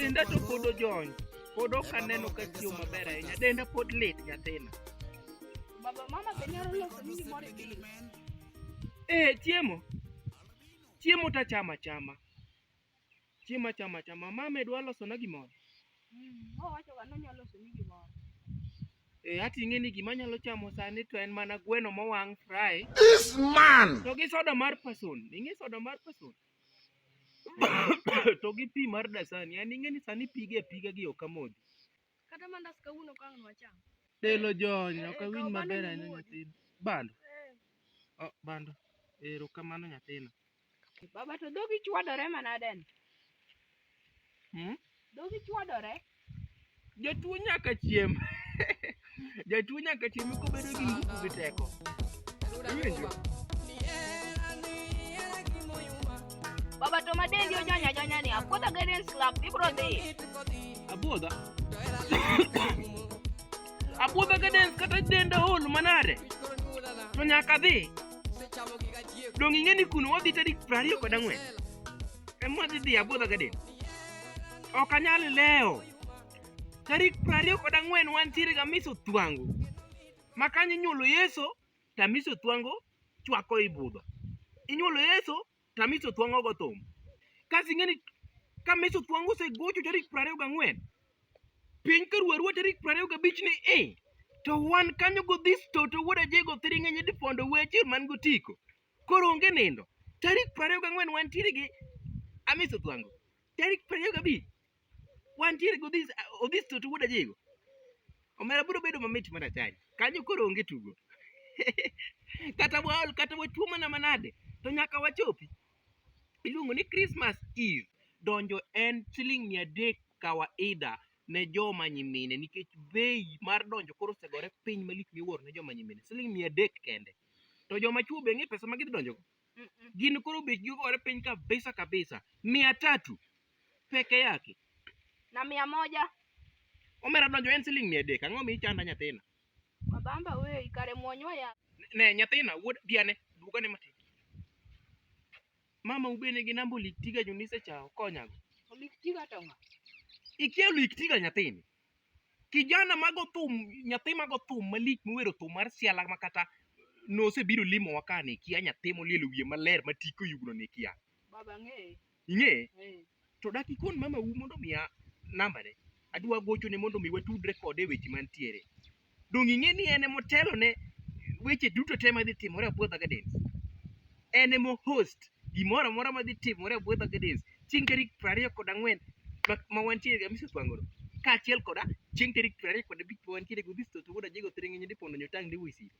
denda to pod ojony. Pod ok aneno ka chiemo maber ahinya. Denda pod lit nyathina. Baba mama be nyalo loso ni gimoro pile. Chiemo ta chama. Chiemo chama. Mama dwa loso na gimoro. Owacho ga nonyalo loso ni gimoro. Ating'e ni gima nyalo chamo sani to en mana gweno mowang' fry. This man! To gi soda mar pason. Ing'e soda mar pason? To gi pi mar dasani. An ing'e ni sani piga gi ok amodhi. Kata mandas kawuono kang' nwacham. Telo jony ok awinj maber ahinya nyathina. Bando. Bando. Erokamano nyathina. Baba to dhogi chwadore manade? Dhogi chwadore? Jatuo nyaka chiem. Jatuo nyaka chiem kobedo gi nguvu gi teko. Iwinjo? Baba to madendi ojonya ni apuodha Gardens Club ibro dhi. Abuodha? Abuodha Gardens kata denda hol manade? To nyaka dhi. Dong ing'e ni kuno wadhi tarik 24. Ema dhi Abuodha Gardens. Ok anyal leo. Tarik 24 wantiere Amiso Thwango. Makanye inyuolo Yeso, Amiso Thwango chwako i budho. Inyuolo Yeso, Amiso Thwango go thum. Kasi ing'eni ka Amiso Thwango osegocho tarik 24, piny ka ruwa tarik 25 ni to wan kanyo godhis toto wuod ajogo thiring' ng'enye dipondo weche man gotiko. Koro onge nindo. Tarik 24 wantiere gi Amiso Thwango. Tarik 25 wantiere gi Odhis toto wuod ajogo. Omera biro bedo mamit marachari. Kanyo koro onge tugo. Kata watuo mana manade to nyaka wachopi. Iluongo ni Christmas Eve donjo en Sh300 kawaida ne joma nyimine nikech bei mar donjo koro osegore piny malich miwuoro ne joma nyimine. Sh300 kende. To joma chuo be ng'e pesa ma gidhi donjo go. Gin koro bechgi ogore piny kabisa. 300 peke yake. Na 100. Omera donjo en Sh300. Ang'o michanda nyathina? Babamba we kare muonywa ya. Ne nyathina wuod diane dwokane matin. Mama ubene gi namba Oliktiga Junise chao konyago. Oliktiga tonga. Ikia Oliktiga nyathini. Kijana mago thum, nyathi mago thum malich miwero thum mar siala makata nosebiro limo wakane kia nyathi molielo wiye maler matiko yugno ne kia. Baba ng'e. Ing'e? To dak ikon mama u mondo miya namba ne. Adwa gocho ne mondo mi watudre kode weche mantiere. Dong ing'e ni ene motelo ne weche duto te madhi timore Abuodha Gardens. Ene mo host gimoro amora madhi timore Abuodha Gardens chieng' tarik 24 ma wantiere gi Amiso Thwango. Kaachiel koda chieng' tarik 25 ma wantiere gi Odhis toto wuod ajogo thiring' ng'enye dipondo nyotang' ndi wuisi.